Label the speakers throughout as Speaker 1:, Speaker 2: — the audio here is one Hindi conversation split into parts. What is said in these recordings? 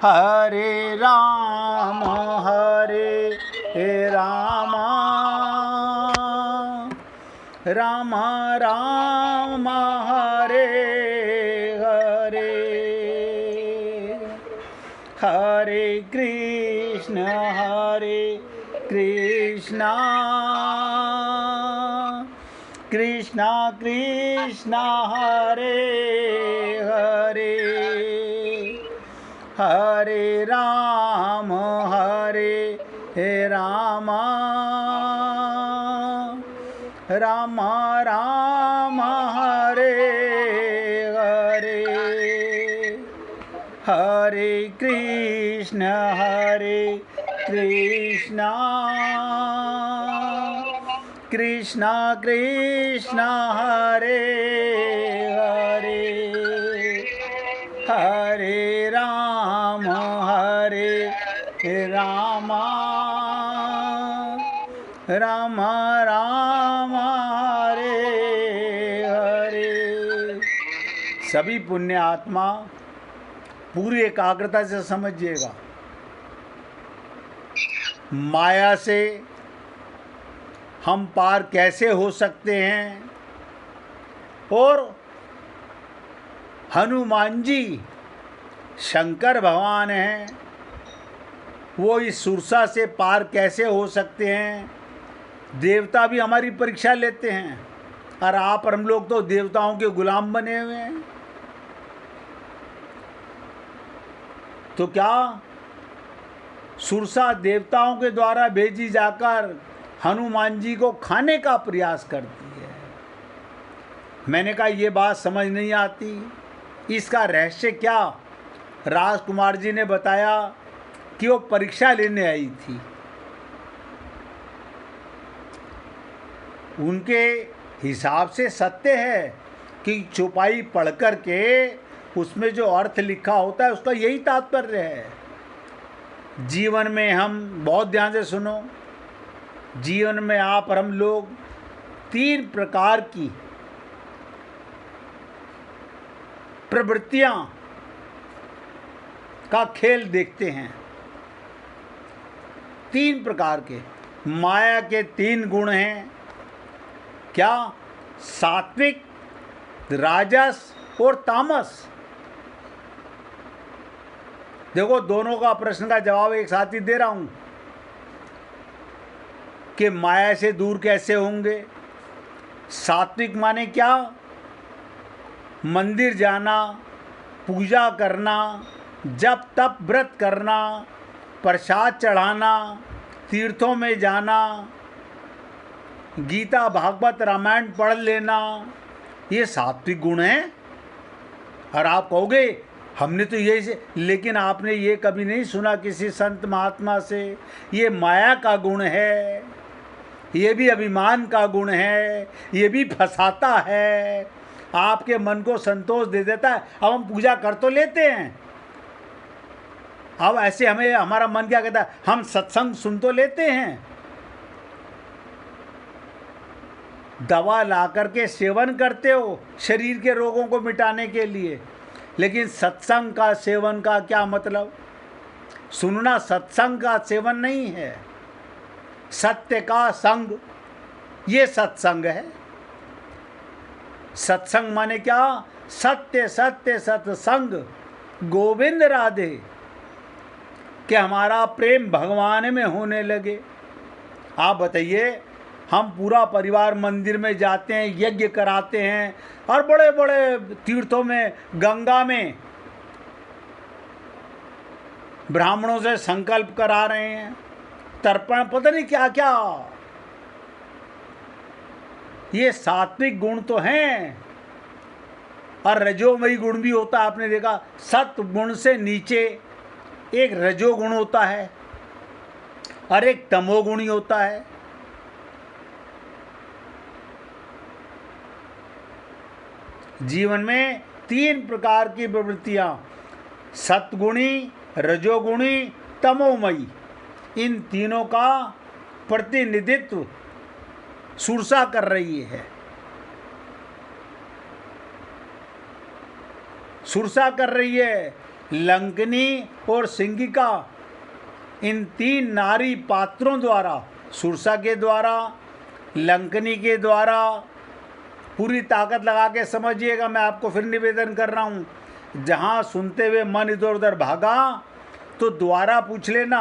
Speaker 1: हरे राम राम राम हरे हरे, हरे कृष्ण कृष्ण कृष्ण हरे हरे, हरे राम राम राम हरे हरे, हरे कृष्ण कृष्ण कृष्ण हरे हरे, हरे राम राम राम हरे हरे। सभी पुण्य आत्मा पूरी एकाग्रता से समझिएगा, माया से हम पार कैसे हो सकते हैं, और हनुमान जी शंकर भगवान हैं, वो इस सुरसा से पार कैसे हो सकते हैं। देवता भी हमारी परीक्षा लेते हैं, और आप और हम लोग तो देवताओं के गुलाम बने हुए हैं। तो क्या सुरसा देवताओं के द्वारा भेजी जाकर हनुमान जी को खाने का प्रयास करती है। मैंने कहा ये बात समझ नहीं आती, इसका रहस्य क्या। राजकुमार जी ने बताया कि वो परीक्षा लेने आई थी। उनके हिसाब से सत्य है कि चौपाई पढ़ कर के उसमें जो अर्थ लिखा होता है उसका यही तात्पर्य है। जीवन में हम बहुत ध्यान से सुनो, जीवन में आप और हम लोग 3 प्रकार की प्रवृत्तियां का खेल देखते हैं। 3 प्रकार के माया के 3 गुण हैं। क्या? सात्विक, राजस और तामस। देखो, दोनों का प्रश्न का जवाब एक साथ ही दे रहा हूं कि माया से दूर कैसे होंगे। सात्विक माने क्या? मंदिर जाना, पूजा करना, जप तप व्रत करना, प्रसाद चढ़ाना, तीर्थों में जाना, गीता भागवत रामायण पढ़ लेना, ये सात्विक गुण हैं। और आप कहोगे हमने तो ये, लेकिन आपने ये कभी नहीं सुना किसी संत महात्मा से। ये माया का गुण है, ये भी अभिमान का गुण है, ये भी फंसाता है, आपके मन को संतोष दे देता है। अब हम पूजा कर तो लेते हैं, अब ऐसे हमें हमारा मन क्या कहता है, हम सत्संग सुन तो लेते हैं, दवा ला करके सेवन करते हो शरीर के रोगों को मिटाने के लिए, लेकिन सत्संग का सेवन का क्या मतलब। सुनना सत्संग का सेवन नहीं है, सत्य का संग, ये सत्संग है। सत्संग माने क्या? सत्य सत्य सत्संग गोविंद राधे, कि हमारा प्रेम भगवान में होने लगे। आप बताइए, हम पूरा परिवार मंदिर में जाते हैं, यज्ञ कराते हैं, और बड़े बड़े तीर्थों में, गंगा में ब्राह्मणों से संकल्प करा रहे हैं, तर्पण पता नहीं क्या क्या। ये सात्विक गुण तो हैं, और रजोमयी गुण भी होता है। आपने देखा, सत्व गुण से नीचे एक रजोगुण होता है और एक तमोगुणी होता है। जीवन में 3 प्रकार की प्रवृत्तियां, सत्गुणी, रजोगुणी, तमोमयी, इन तीनों का प्रतिनिधित्व सुरसा कर रही है। सुरसा कर रही है। लंकिनी और सिंगिका, इन 3 नारी पात्रों द्वारा, सुरसा के द्वारा, लंकिनी के द्वारा, पूरी ताकत लगा के समझिएगा, मैं आपको फिर निवेदन कर रहा हूँ, जहाँ सुनते हुए मन इधर उधर भागा तो दोबारा पूछ लेना,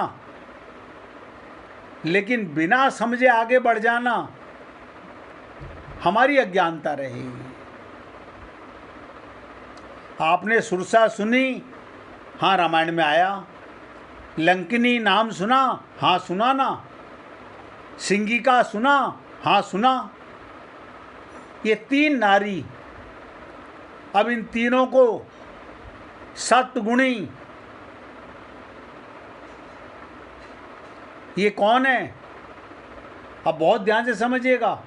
Speaker 1: लेकिन बिना समझे आगे बढ़ जाना हमारी अज्ञानता रहेगी। आपने सुरसा सुनी, हाँ रामायण में आया। लंकिनी नाम सुना, हाँ सुना ना। सिंगिका सुना, हाँ सुना। ये 3 नारी, अब इन तीनों को सत्गुणी, ये कौन है? अब बहुत ध्यान से समझिएगा।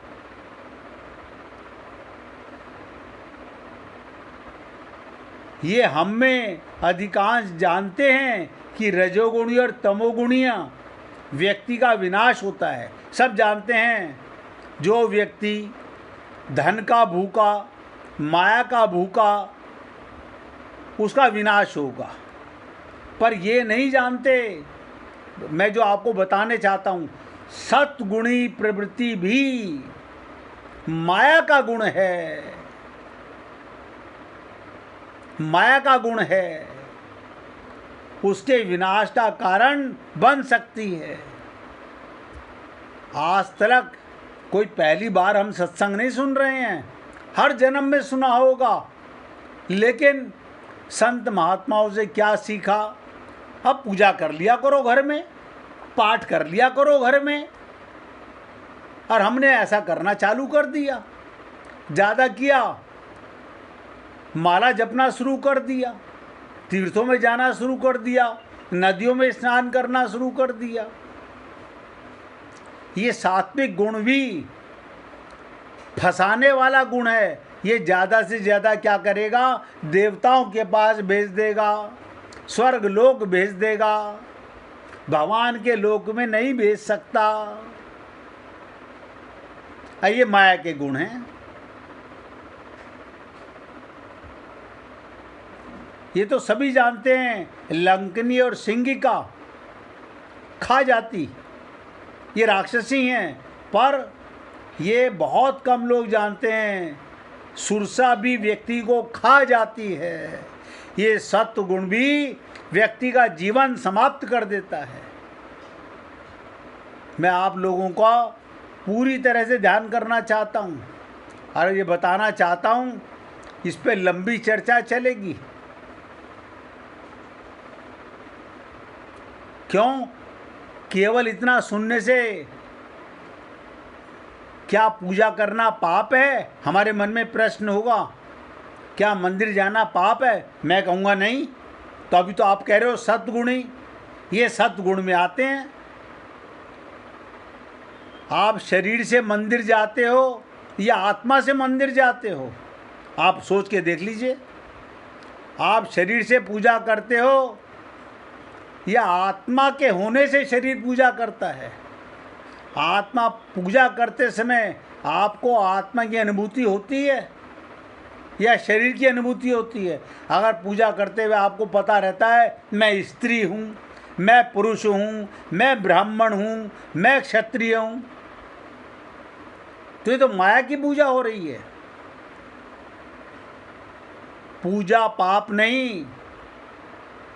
Speaker 1: ये हम में अधिकांश जानते हैं कि रजोगुणी और तमोगुणियाँ व्यक्ति का विनाश होता है, सब जानते हैं। जो व्यक्ति धन का भूखा, माया का भूखा, उसका विनाश होगा। पर ये नहीं जानते, मैं जो आपको बताने चाहता हूँ, सत्गुणी प्रवृत्ति भी माया का गुण है, माया का गुण है, उसके विनाश का कारण बन सकती है। आज तक कोई पहली बार हम सत्संग नहीं सुन रहे हैं, हर जन्म में सुना होगा, लेकिन संत महात्माओं से क्या सीखा? अब पूजा कर लिया करो घर में, पाठ कर लिया करो घर में, और हमने ऐसा करना चालू कर दिया, ज़्यादा किया, माला जपना शुरू कर दिया, तीर्थों में जाना शुरू कर दिया, नदियों में स्नान करना शुरू कर दिया। ये सात्विक गुण भी फंसाने वाला गुण है। ये ज़्यादा से ज़्यादा क्या करेगा? देवताओं के पास भेज देगा, स्वर्ग लोक भेज देगा, भगवान के लोक में नहीं भेज सकता। ये माया के गुण हैं। ये तो सभी जानते हैं, लंकिनी और सिंगिका खा जाती, ये राक्षसी हैं, पर ये बहुत कम लोग जानते हैं, सुरसा भी व्यक्ति को खा जाती है। ये सत्वगुण भी व्यक्ति का जीवन समाप्त कर देता है। मैं आप लोगों का पूरी तरह से ध्यान करना चाहता हूँ और ये बताना चाहता हूँ, इस पे लंबी चर्चा चलेगी। क्यों? केवल इतना सुनने से क्या पूजा करना पाप है? हमारे मन में प्रश्न होगा, क्या मंदिर जाना पाप है? मैं कहूँगा नहीं। तो अभी तो आप कह रहे हो सत्गुणी, ये सत्गुण में आते हैं। आप शरीर से मंदिर जाते हो या आत्मा से मंदिर जाते हो? आप सोच के देख लीजिए। आप शरीर से पूजा करते हो या आत्मा के होने से शरीर पूजा करता है? आत्मा पूजा करते समय आपको आत्मा की अनुभूति होती है या शरीर की अनुभूति होती है? अगर पूजा करते हुए आपको पता रहता है मैं स्त्री हूँ, मैं पुरुष हूँ, मैं ब्राह्मण हूँ, मैं क्षत्रिय हूँ, तो ये तो माया की पूजा हो रही है। पूजा पाप नहीं,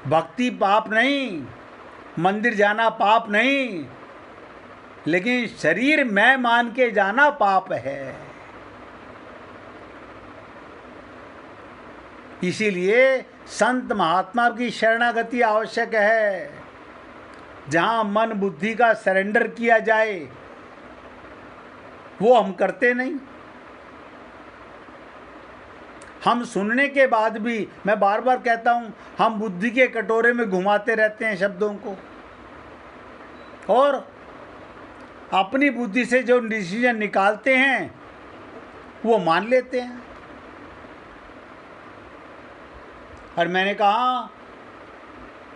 Speaker 1: भक्ति पाप नहीं, मंदिर जाना पाप नहीं, लेकिन शरीर मैं मान के जाना पाप है। इसीलिए संत महात्मा की शरणागति आवश्यक है, जहां मन बुद्धि का सरेंडर किया जाए। वो हम करते नहीं। हम सुनने के बाद भी, मैं बार बार कहता हूं, हम बुद्धि के कटोरे में घुमाते रहते हैं शब्दों को, और अपनी बुद्धि से जो डिसीजन निकालते हैं वो मान लेते हैं। और मैंने कहा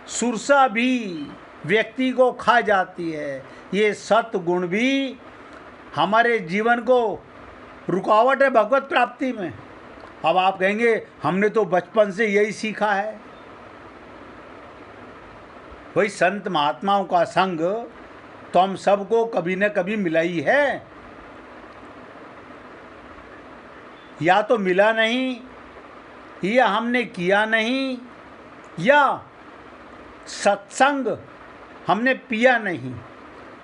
Speaker 1: सुरसा भी व्यक्ति को खा जाती है। ये सत्गुण भी हमारे जीवन को रुकावट है भगवत प्राप्ति में। अब आप कहेंगे हमने तो बचपन से यही सीखा है। वही संत महात्माओं का संग तो हम सबको कभी न कभी मिला ही है, या तो मिला नहीं, या हमने किया नहीं, या सत्संग हमने पिया नहीं,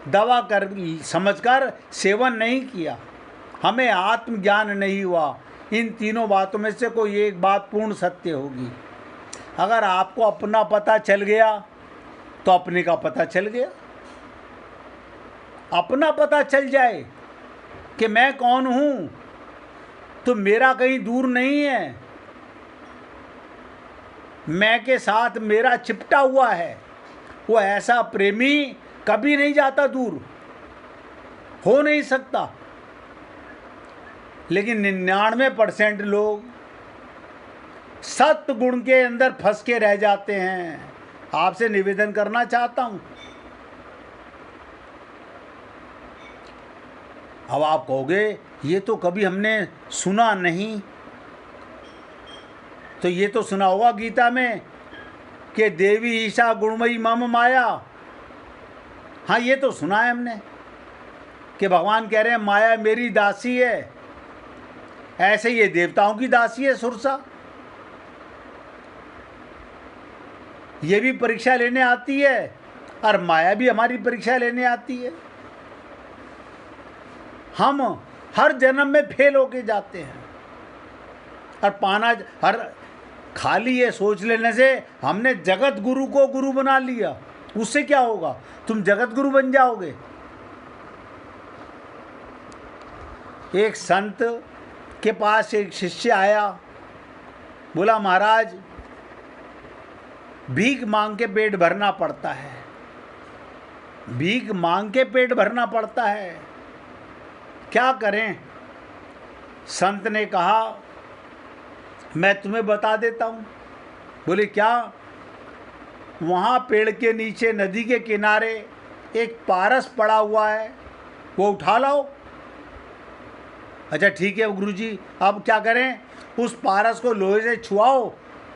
Speaker 1: दवा कर समझकर सेवन नहीं किया, हमें आत्मज्ञान नहीं हुआ। इन तीनों बातों में से कोई एक बात पूर्ण सत्य होगी। अगर आपको अपना पता चल गया तो अपने का पता चल गया। अपना पता चल जाए कि मैं कौन हूँ तो मेरा कहीं दूर नहीं है, मैं के साथ मेरा चिपटा हुआ है। वो ऐसा प्रेमी कभी नहीं जाता दूर, हो नहीं सकता। लेकिन 99% लोग सत्य गुण के अंदर फंस के रह जाते हैं। आपसे निवेदन करना चाहता हूं। अब आप कहोगे ये तो कभी हमने सुना नहीं, तो ये तो सुना होगा गीता में कि देवी ईशा गुणमयी मम माया। हाँ, ये तो सुना है हमने कि भगवान कह रहे हैं माया मेरी दासी है। ऐसे ये देवताओं की दासी है सुरसा, ये भी परीक्षा लेने आती है और माया भी हमारी परीक्षा लेने आती है। हम हर जन्म में फेल होके जाते हैं और पाना हर खाली ये सोच लेने से हमने जगत गुरु को गुरु बना लिया, उससे क्या होगा? तुम जगत गुरु बन जाओगे। एक संत के पास एक शिष्य आया, बोला महाराज भीख मांग के पेट भरना पड़ता है, भीख मांग के पेट भरना पड़ता है, क्या करें? संत ने कहा मैं तुम्हें बता देता हूँ। बोले क्या? वहाँ पेड़ के नीचे नदी के किनारे एक पारस पड़ा हुआ है, वो उठा लाओ। अच्छा ठीक है गुरुजी, अब क्या करें? उस पारस को लोहे से छुआओ,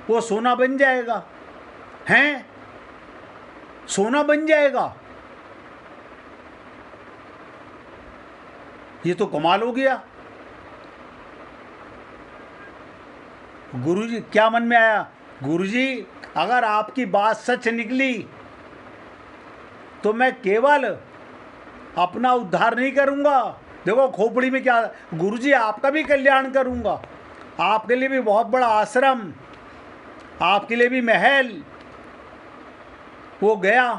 Speaker 1: वो सोना बन जाएगा। हैं? सोना बन जाएगा? ये तो कमाल हो गया। गुरुजी क्या मन में आया? गुरुजी अगर आपकी बात सच निकली तो मैं केवल अपना उद्धार नहीं करूंगा, देखो खोपड़ी में क्या, गुरुजी आपका भी कल्याण करूंगा, आपके लिए भी बहुत बड़ा आश्रम, आपके लिए भी महल। वो गया,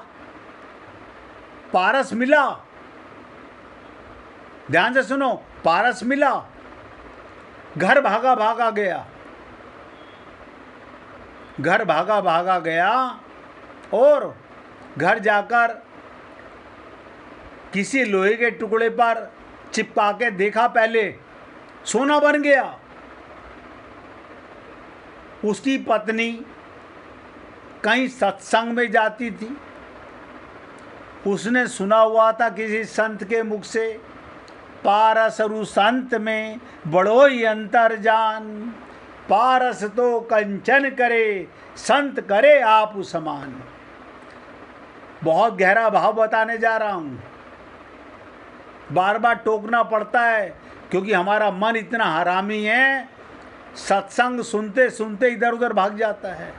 Speaker 1: पारस मिला, ध्यान से सुनो, पारस मिला, घर भागा भागा गया, घर भागा भागा गया और घर जाकर किसी लोहे के टुकड़े पर चिपका के देखा, पहले सोना बन गया। उसकी पत्नी कहीं सत्संग में जाती थी, उसने सुना हुआ था किसी संत के मुख से, पारस रु संत में बड़ो ही अंतर जान, पारस तो कंचन करे संत करे आप समान। बहुत गहरा भाव बताने जा रहा हूँ, बार बार टोकना पड़ता है क्योंकि हमारा मन इतना हरामी है, सत्संग सुनते सुनते इधर उधर भाग जाता है।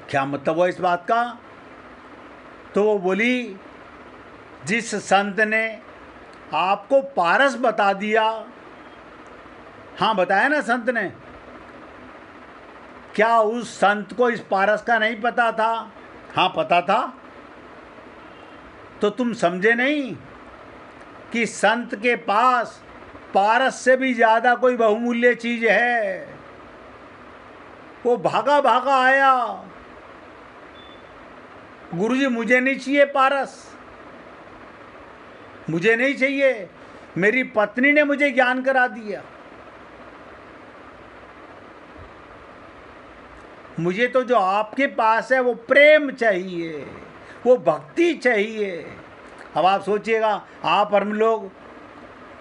Speaker 1: क्या मतलब हुआ इस बात का? तो वो बोली जिस संत ने आपको पारस बता दिया, हाँ बताया ना संत ने, क्या उस संत को इस पारस का नहीं पता था? हाँ पता था। तो तुम समझे नहीं कि संत के पास पारस से भी ज्यादा कोई बहुमूल्य चीज है। वो भागा भागा आया, गुरुजी मुझे नहीं चाहिए पारस, मुझे नहीं चाहिए, मेरी पत्नी ने मुझे ज्ञान करा दिया, मुझे तो जो आपके पास है वो प्रेम चाहिए, वो भक्ति चाहिए। अब आप सोचिएगा, आप हम लोग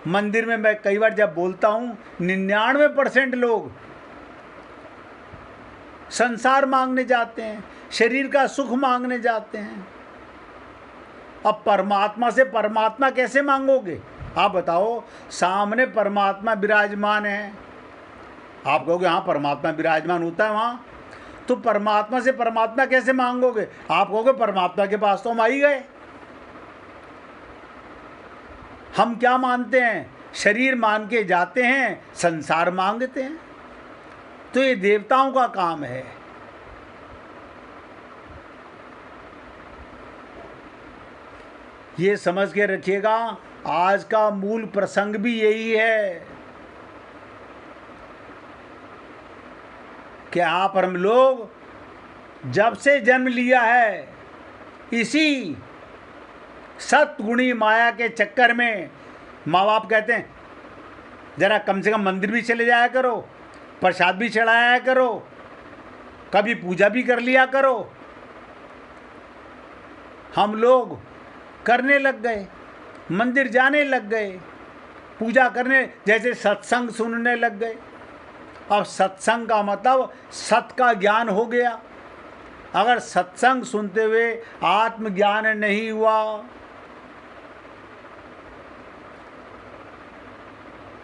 Speaker 1: मंदिर में, मैं कई बार जब बोलता हूँ 99% लोग संसार मांगने जाते हैं, शरीर का सुख मांगने जाते हैं। अब परमात्मा से परमात्मा कैसे मांगोगे? आप बताओ, सामने परमात्मा विराजमान है, आप कहोगे हाँ परमात्मा विराजमान होता है वहाँ, तो परमात्मा से परमात्मा कैसे मांगोगे? आप कहोगे परमात्मा के पास तो हम आ ही गए। हम क्या मानते हैं? शरीर मान के जाते हैं, संसार मांगते हैं। तो ये देवताओं का काम है। ये समझ के रखिएगा, आज का मूल प्रसंग भी यही है कि आप हम लोग जब से जन्म लिया है, इसी सतगुणी माया के चक्कर में माँ बाप कहते हैं जरा कम से कम मंदिर भी चले जाया करो, प्रसाद भी चढ़ाया करो, कभी पूजा भी कर लिया करो। हम लोग करने लग गए, मंदिर जाने लग गए, पूजा करने, जैसे सत्संग सुनने लग गए। अब सत्संग का मतलब सत का ज्ञान हो गया। अगर सत्संग सुनते हुए आत्मज्ञान नहीं हुआ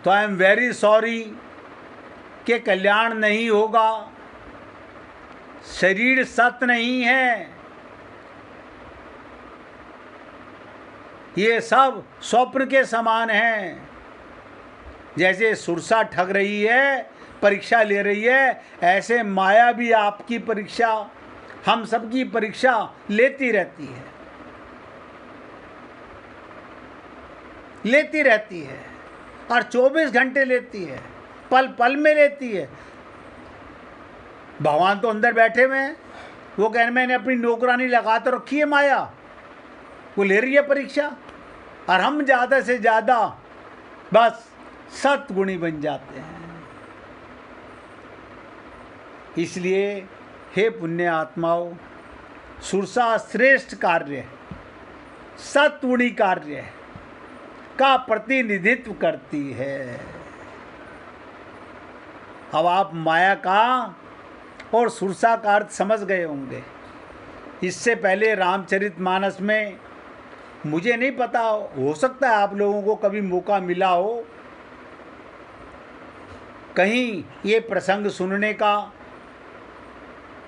Speaker 1: तो आई एम वेरी सॉरी कि कल्याण नहीं होगा। शरीर सत्य नहीं है, ये सब स्वप्न के समान है। जैसे सुरसा ठग रही है, परीक्षा ले रही है, ऐसे माया भी आपकी परीक्षा, हम सबकी परीक्षा लेती रहती है, लेती रहती है, और 24 घंटे लेती है, पल पल में लेती है। भगवान तो अंदर बैठे हुए हैं, वो कह रहे मैंने अपनी नौकरानी लगा तो रखी है माया, वो ले रही है परीक्षा, और हम ज़्यादा से ज़्यादा बस सतगुणी बन जाते हैं। इसलिए हे पुण्य आत्माओं, सुरसा श्रेष्ठ कार्य, सतगुणी कार्य का प्रतिनिधित्व करती है। अब आप माया का और सुरसा का अर्थ समझ गए होंगे। इससे पहले रामचरितमानस में, मुझे नहीं पता, हो सकता है आप लोगों को कभी मौका मिला हो कहीं ये प्रसंग सुनने का,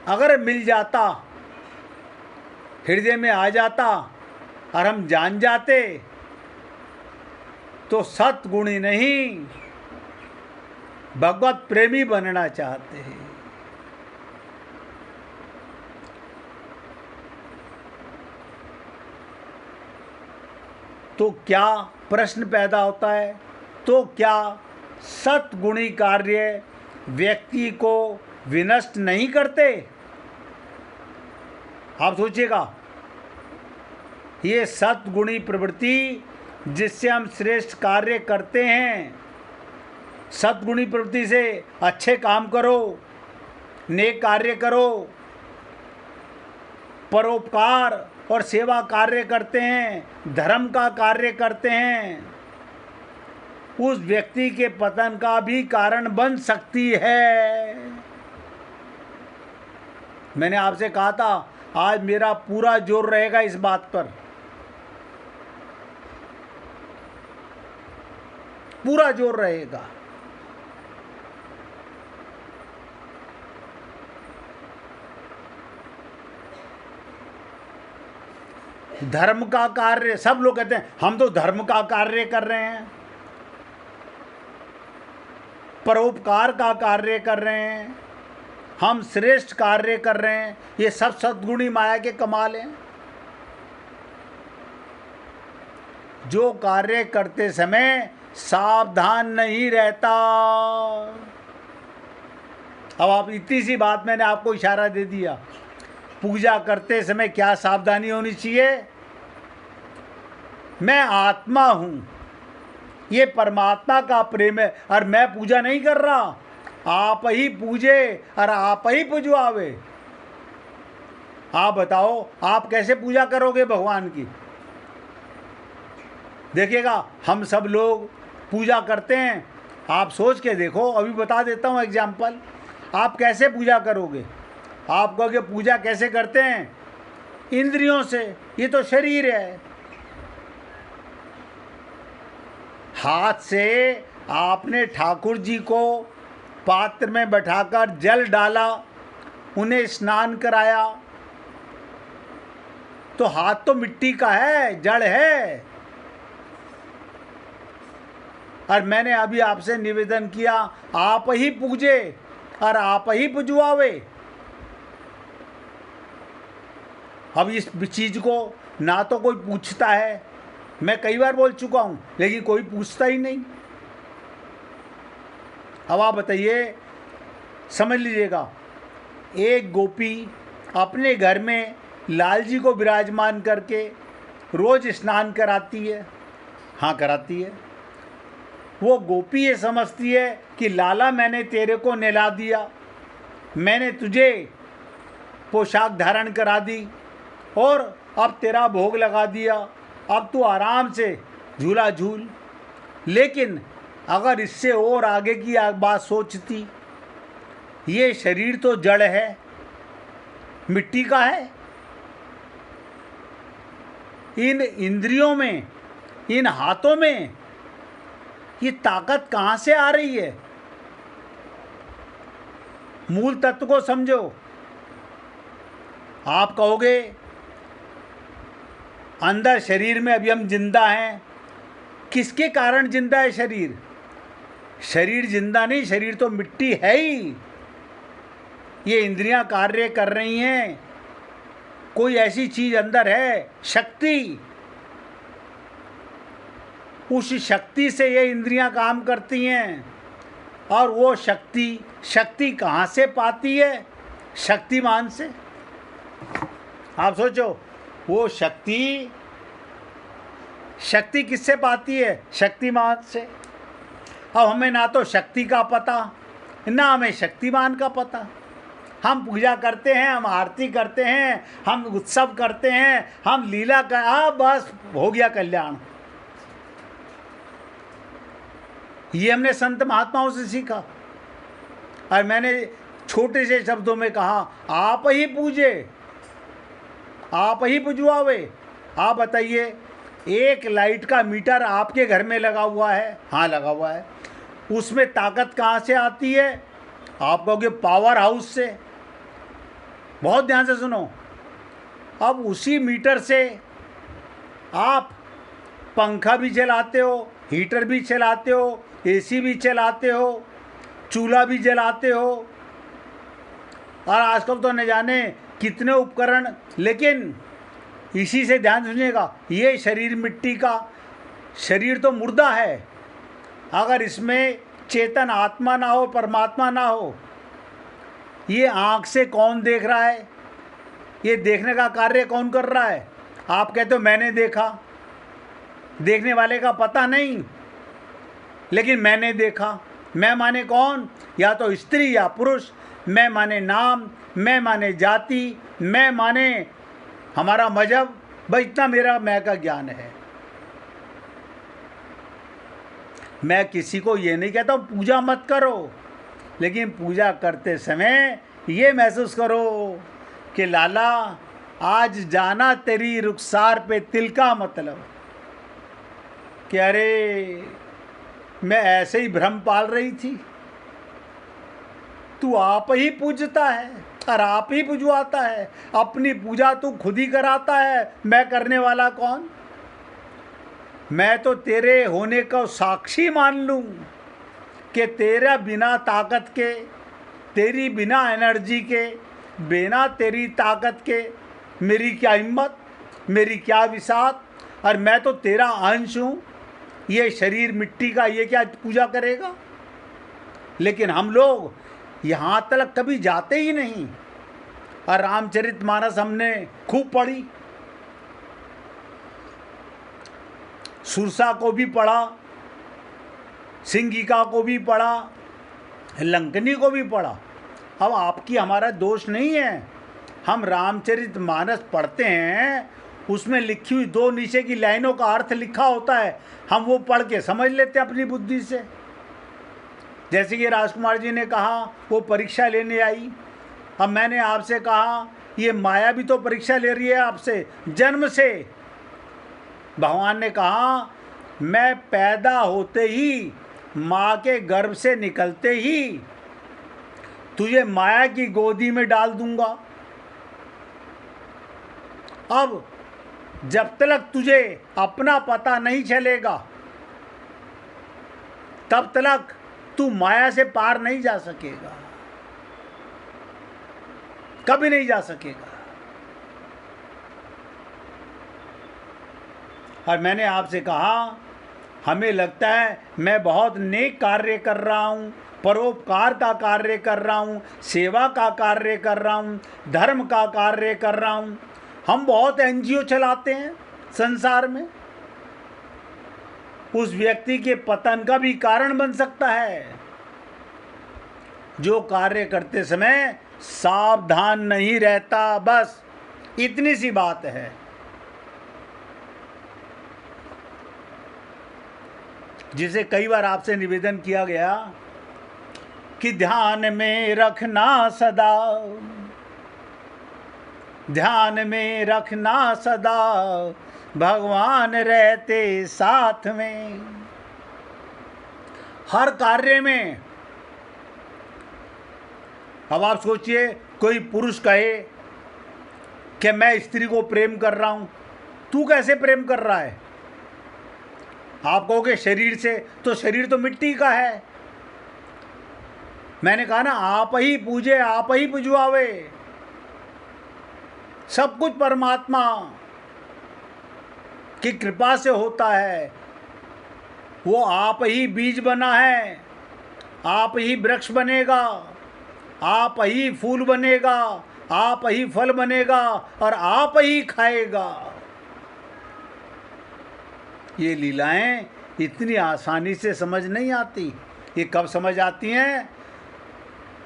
Speaker 1: अगर मिल जाता, हृदय में आ जाता और हम जान जाते तो सतगुणी नहीं भगवत प्रेमी बनना चाहते हैं। तो क्या प्रश्न पैदा होता है, तो क्या सतगुणी कार्य व्यक्ति को विनष्ट नहीं करते? आप सोचिएगा, ये सतगुणी प्रवृत्ति जिससे हम श्रेष्ठ कार्य करते हैं, सतगुणी प्रवृत्ति से अच्छे काम करो, नेक कार्य करो, परोपकार और सेवा कार्य करते हैं, धर्म का कार्य करते हैं, उस व्यक्ति के पतन का भी कारण बन सकती है। मैंने आपसे कहा था आज मेरा पूरा जोर रहेगा इस बात पर, पूरा जोर रहेगा। धर्म का कार्य, सब लोग कहते हैं हम तो धर्म का कार्य कर रहे हैं, परोपकार का कार्य कर रहे हैं, हम श्रेष्ठ कार्य कर रहे हैं, ये सब सद्गुणी माया के कमाल हैं। जो कार्य करते समय सावधान नहीं रहता। अब आप इतनी सी बात मैंने आपको इशारा दे दिया, पूजा करते समय क्या सावधानी होनी चाहिए? मैं आत्मा हूँ, ये परमात्मा का प्रेम है, और मैं पूजा नहीं कर रहा, आप ही पूजे और आप ही पुजवावे। आप बताओ आप कैसे पूजा करोगे भगवान की? देखिएगा हम सब लोग पूजा करते हैं, आप सोच के देखो, अभी बता देता हूँ एग्जाम्पल। आप कैसे पूजा करोगे? आप कहोगे पूजा कैसे करते हैं? इंद्रियों से। ये तो शरीर है। हाथ से आपने ठाकुर जी को पात्र में बैठाकर जल डाला, उन्हें स्नान कराया, तो हाथ तो मिट्टी का है, जड़ है। और मैंने अभी आपसे निवेदन किया, आप ही पूजे और आप ही पुजवावे। अब इस चीज को ना तो कोई पूछता है, मैं कई बार बोल चुका हूं, लेकिन कोई पूछता ही नहीं। अब आप बताइए, समझ लीजिएगा, एक गोपी अपने घर में लाल जी को विराजमान करके रोज स्नान कराती है। हाँ, कराती है। वो गोपी ये समझती है कि लाला मैंने तेरे को नहला दिया, मैंने तुझे पोशाक धारण करा दी और अब तेरा भोग लगा दिया, अब तू आराम से झूला झूल। लेकिन अगर इससे और आगे की बात सोचती, ये शरीर तो जड़ है, मिट्टी का है। इन इंद्रियों में, इन हाथों में ये ताकत कहां से आ रही है? मूल तत्व को समझो। आप कहोगे अंदर शरीर में अभी हम जिंदा हैं। किसके कारण जिंदा है शरीर? शरीर जिंदा नहीं, शरीर तो मिट्टी है ही। ये इंद्रियां कार्य कर रही हैं, कोई ऐसी चीज अंदर है, शक्ति। उस शक्ति से ये इंद्रियां काम करती हैं। और वो शक्ति कहाँ से पाती है? शक्तिमान से। आप सोचो, वो शक्ति किससे पाती है? शक्तिमान से। अब हमें ना तो शक्ति का पता, ना हमें शक्तिमान का पता। हम पूजा करते हैं, हम आरती करते हैं, हम उत्सव करते हैं, हम लीला कर, बस हो गया कल्याण। ये हमने संत महात्माओं से सीखा। और मैंने छोटे से शब्दों में कहा, आप ही पूजे, आप ही पुजवावे। आप बताइए, एक लाइट का मीटर आपके घर में लगा हुआ है? हाँ, लगा हुआ है। उसमें ताकत कहाँ से आती है? आप कहोगे पावर हाउस से। बहुत ध्यान से सुनो। अब उसी मीटर से आप पंखा भी चलाते हो, हीटर भी चलाते हो, एसी भी चलाते हो, चूल्हा भी जलाते हो, और आजकल तो न जाने कितने उपकरण। लेकिन इसी से ध्यान सुनिएगा, ये शरीर मिट्टी का, शरीर तो मुर्दा है। अगर इसमें चेतन आत्मा ना हो, परमात्मा ना हो, ये आँख से कौन देख रहा है? ये देखने का कार्य कौन कर रहा है? आप कहते हो मैंने देखा। देखने वाले का पता नहीं, लेकिन मैंने देखा। मैं माने कौन? या तो स्त्री या पुरुष। मैं माने नाम, मैं माने जाति, मैं माने हमारा मजहब। भाई इतना मेरा मैं का ज्ञान है। मैं किसी को ये नहीं कहता हूँ पूजा मत करो, लेकिन पूजा करते समय ये महसूस करो कि लाला आज जाना तेरी रुखसार पे तिल का मतलब, कि अरे मैं ऐसे ही भ्रम पाल रही थी। तू आप ही पूजता है और आप ही पुजवाता है। अपनी पूजा तू खुद ही कराता है, मैं करने वाला कौन? मैं तो तेरे होने का साक्षी मान लूं कि तेरा बिना ताकत के, तेरी बिना एनर्जी के, बिना तेरी ताकत के मेरी क्या हिम्मत, मेरी क्या विसात। और मैं तो तेरा अंश हूँ। ये शरीर मिट्टी का, ये क्या पूजा करेगा? लेकिन हम लोग यहाँ तक कभी जाते ही नहीं। और रामचरितमानस हमने खूब पढ़ी, सुरसा को भी पढ़ा, सिंगिका को भी पढ़ा, लंकनी को भी पढ़ा। अब आपकी हमारा दोष नहीं है। हम रामचरितमानस पढ़ते हैं, उसमें लिखी हुई दो नीचे की लाइनों का अर्थ लिखा होता है, हम वो पढ़ के समझ लेते हैं अपनी बुद्धि से। जैसे कि राजकुमार जी ने कहा, वो परीक्षा लेने आई अब मैंने आपसे कहा ये माया भी तो परीक्षा ले रही है आपसे जन्म से। भगवान ने कहा मैं पैदा होते ही, माँ के गर्भ से निकलते ही तुझे माया की गोदी में डाल दूंगा। अब जब तक तुझे अपना पता नहीं चलेगा तब तक तू माया से पार नहीं जा सकेगा, कभी नहीं जा सकेगा। और मैंने आपसे कहा हमें लगता है मैं बहुत नेक कार्य कर रहा हूँ, परोपकार का कार्य कर रहा हूँ, सेवा का कार्य कर रहा हूँ, धर्म का कार्य कर रहा हूँ। हम बहुत एनजीओ चलाते हैं संसार में, उस व्यक्ति के पतन का भी कारण बन सकता है जो कार्य करते समय सावधान नहीं रहता। बस इतनी सी बात है। जिसे कई बार आपसे निवेदन किया गया कि ध्यान में रखना सदा, ध्यान में रखना सदा, भगवान रहते साथ में। हर कार्य में। अब आप सोचिए कोई पुरुष कहे कि मैं स्त्री को प्रेम कर रहा हूं, तू कैसे प्रेम कर रहा है? आप कहोगे शरीर से, तो शरीर तो मिट्टी का है। मैंने कहा ना आप ही पूजे आप ही पुजवावे, सब कुछ परमात्मा की कृपा से होता है। वो आप ही बीज बना है, आप ही वृक्ष बनेगा, आप ही फूल बनेगा, आप ही फल बनेगा और आप ही खाएगा। ये लीलाएं इतनी आसानी से समझ नहीं आती। ये कब समझ आती हैं?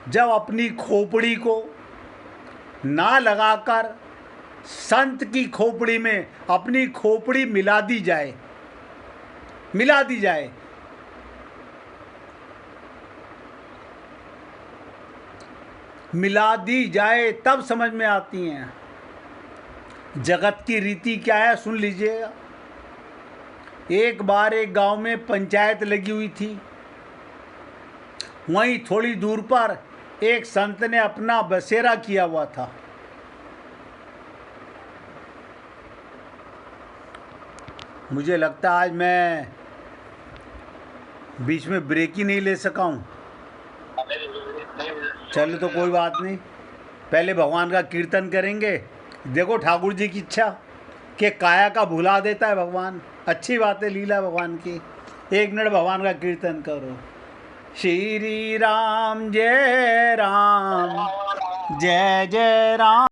Speaker 1: जब अपनी खोपड़ी को ना लगाकर संत की खोपड़ी में अपनी खोपड़ी मिला दी जाए, मिला दी जाए। मिला दी जाए तब समझ में आती हैं। जगत की रीति क्या है सुन लीजिएगा। एक बार एक गांव में पंचायत लगी हुई थी। वहीं थोड़ी दूर पर एक संत ने अपना बसेरा किया हुआ था। मुझे लगता है आज मैं बीच में ब्रेक ही नहीं ले सका हूँ। चलो तो कोई बात नहीं, पहले भगवान का कीर्तन करेंगे। देखो ठाकुर जी की इच्छा कि काया का भुला देता है भगवान। अच्छी बात है लीला भगवान की। एक मिनट भगवान का कीर्तन करो। श्री राम जय जय राम।